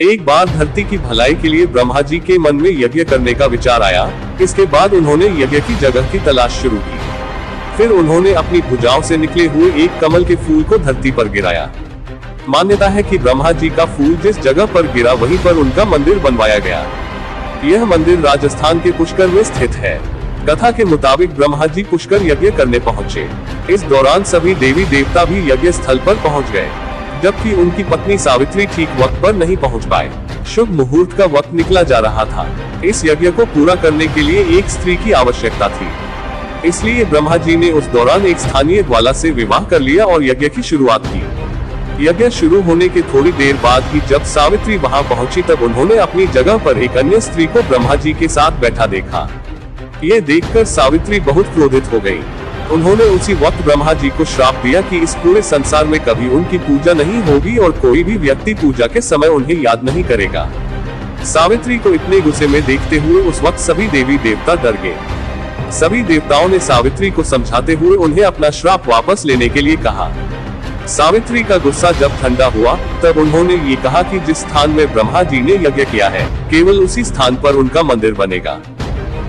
एक बार धरती की भलाई के लिए ब्रह्मा जी के मन में यज्ञ करने का विचार आया। इसके बाद उन्होंने यज्ञ की जगह की तलाश शुरू की। फिर उन्होंने अपनी भुजाओं से निकले हुए एक कमल के फूल को धरती पर गिराया। मान्यता है कि ब्रह्मा जी का फूल जिस जगह पर गिरा वहीं पर उनका मंदिर बनवाया गया। यह मंदिर राजस्थान के पुष्कर में स्थित है। कथा के मुताबिक ब्रह्मा जी पुष्कर यज्ञ करने पहुंचे। इस दौरान सभी देवी देवता भी यज्ञ स्थल पर पहुंच गए, जबकि उनकी पत्नी सावित्री ठीक वक्त पर नहीं पहुंच पाए। शुभ मुहूर्त का वक्त निकला जा रहा था। इस यज्ञ को पूरा करने के लिए एक स्त्री की आवश्यकता थी, इसलिए ब्रह्मा जी ने उस दौरान एक स्थानीय ग्वाला से विवाह कर लिया और यज्ञ की शुरुआत की। यज्ञ शुरू होने के थोड़ी देर बाद ही जब सावित्री वहां पहुंची तब उन्होंने अपनी जगह पर एक अन्य स्त्री को ब्रह्मा जी के साथ बैठा देखा। ये देखकर सावित्री बहुत क्रोधित हो गई। उन्होंने उसी वक्त ब्रह्मा जी को श्राप दिया कि इस पूरे संसार में कभी उनकी पूजा नहीं होगी और कोई भी व्यक्ति पूजा के समय उन्हें याद नहीं करेगा। सावित्री को इतने गुस्से में देखते हुए उस वक्त सभी देवी देवता डर गए। सभी देवताओं ने सावित्री को समझाते हुए उन्हें अपना श्राप वापस लेने के लिए कहा। सावित्री का गुस्सा जब ठंडा हुआ तब उन्होंने ये कहा कि जिस स्थान में ब्रह्मा जी ने यज्ञ किया है केवल उसी स्थान पर उनका मंदिर बनेगा।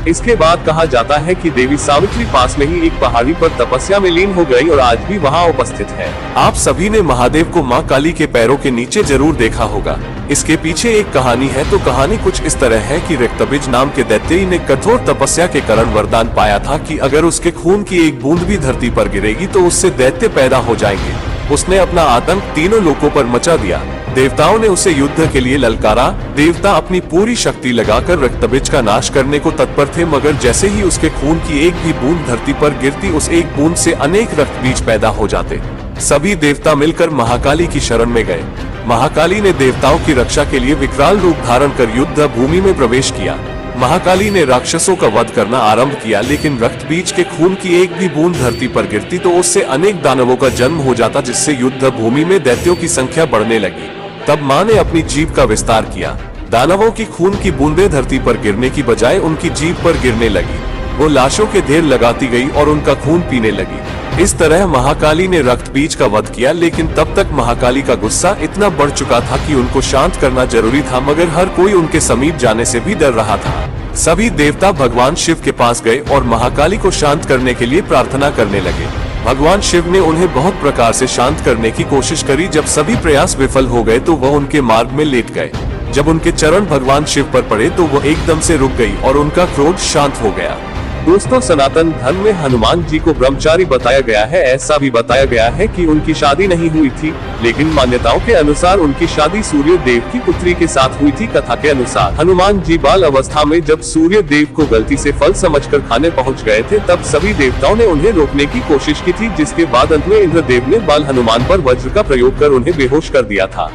इसके बाद कहा जाता है कि देवी सावित्री पास में ही एक पहाड़ी पर तपस्या में लीन हो गई और आज भी वहां उपस्थित है। आप सभी ने महादेव को मां काली के पैरों के नीचे जरूर देखा होगा। इसके पीछे एक कहानी है। तो कहानी कुछ इस तरह है कि रक्तबीज नाम के दैत्य ने कठोर तपस्या के कारण वरदान पाया था कि अगर उसके खून की एक बूंद भी धरती पर गिरेगी तो उससे दैत्य पैदा हो जाएंगे। उसने अपना आतंक तीनों लोकों पर मचा दिया। देवताओं ने उसे युद्ध के लिए ललकारा। देवता अपनी पूरी शक्ति लगाकर रक्तबीज का नाश करने को तत्पर थे, मगर जैसे ही उसके खून की एक भी बूंद धरती पर गिरती उस एक बूंद से अनेक रक्तबीज पैदा हो जाते। सभी देवता मिलकर महाकाली की शरण में गए। महाकाली ने देवताओं की रक्षा के लिए विकराल रूप धारण कर युद्ध भूमि में प्रवेश किया। महाकाली ने राक्षसों का वध करना आरंभ किया, लेकिन रक्तबीज के खून की एक भी बूंद धरती पर गिरती तो उससे अनेक दानवों का जन्म हो जाता, जिससे युद्ध भूमि में दैत्यों की संख्या बढ़ने लगी। तब मां ने अपनी जीभ का विस्तार किया। दानवों की खून की बूंदें धरती पर गिरने की बजाय उनकी जीभ पर गिरने लगी। वो लाशों के ढेर लगाती गई और उनका खून पीने लगी। इस तरह महाकाली ने रक्तबीज का वध किया, लेकिन तब तक महाकाली का गुस्सा इतना बढ़ चुका था कि उनको शांत करना जरूरी था, मगर हर कोई उनके समीप जाने से भी डर रहा था। सभी देवता भगवान शिव के पास गए और महाकाली को शांत करने के लिए प्रार्थना करने लगे। भगवान शिव ने उन्हें बहुत प्रकार से शांत करने की कोशिश करी। जब सभी प्रयास विफल हो गए तो वह उनके मार्ग में लेट गए। जब उनके चरण भगवान शिव पर पड़े तो वह एकदम से रुक गई और उनका क्रोध शांत हो गया। दोस्तों, सनातन धर्म में हनुमान जी को ब्रह्मचारी बताया गया है। ऐसा भी बताया गया है कि उनकी शादी नहीं हुई थी, लेकिन मान्यताओं के अनुसार उनकी शादी सूर्य देव की पुत्री के साथ हुई थी। कथा के अनुसार हनुमान जी बाल अवस्था में जब सूर्य देव को गलती से फल समझकर खाने पहुंच गए थे, तब सभी देवताओं ने उन्हें रोकने की कोशिश की थी, जिसके बाद अंत में इंद्रदेव ने बाल हनुमान पर वज्र का प्रयोग कर उन्हें बेहोश कर दिया था।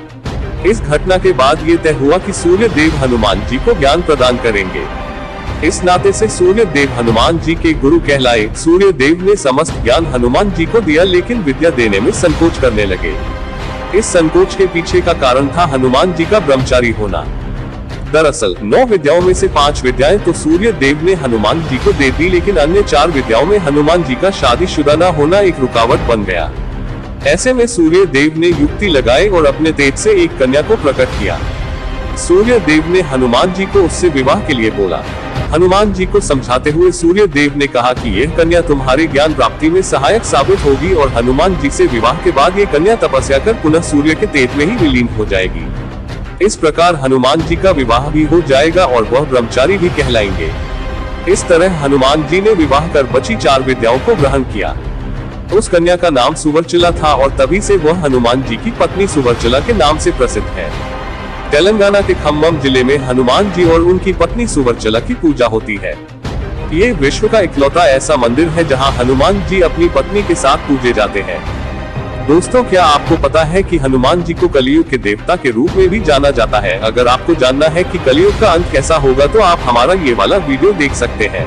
इस घटना के बाद ये तय हुआ कि सूर्य देव हनुमान जी को ज्ञान प्रदान करेंगे। इस नाते से सूर्य देव हनुमान जी के गुरु कहलाए। सूर्य देव ने समस्त ज्ञान हनुमान जी को दिया, लेकिन विद्या देने में संकोच करने लगे। इस संकोच के पीछे का कारण था हनुमान जी का ब्रह्मचारी होना। दरअसल 9 विद्याओं में से 5 विद्याएं तो सूर्य देव ने हनुमान जी को दे दी, लेकिन अन्य 4 विद्याओं में हनुमान जी का शादीशुदा न होना एक रुकावट बन गया। ऐसे में सूर्य देव ने युक्ति लगाई और अपने तेज से एक कन्या को प्रकट किया। सूर्य देव ने हनुमान जी को उससे विवाह के लिए बोला। हनुमान जी को समझाते हुए सूर्य देव ने कहा कि यह कन्या तुम्हारे ज्ञान प्राप्ति में सहायक साबित होगी, और हनुमान जी से विवाह के बाद ये कन्या तपस्या कर पुनः सूर्य के तेज में ही विलीन हो जाएगी। इस प्रकार हनुमान जी का विवाह भी हो जाएगा और वह ब्रह्मचारी भी कहलाएंगे। इस तरह हनुमान जी ने विवाह कर बची 4 विद्याओं को ग्रहण किया। उस कन्या का नाम सुवर्चला था और तभी से वह हनुमान जी की पत्नी सुवर्चला के नाम से प्रसिद्ध है। तेलंगाना के खम्मम जिले में हनुमान जी और उनकी पत्नी सुवर्चला की पूजा होती है। ये विश्व का इकलौता ऐसा मंदिर है जहां हनुमान जी अपनी पत्नी के साथ पूजे जाते हैं। दोस्तों, क्या आपको पता है कि हनुमान जी को कलियुग के देवता के रूप में भी जाना जाता है? अगर आपको जानना है कि कलियुग का अंत कैसा होगा तो आप हमारा ये वाला वीडियो देख सकते हैं।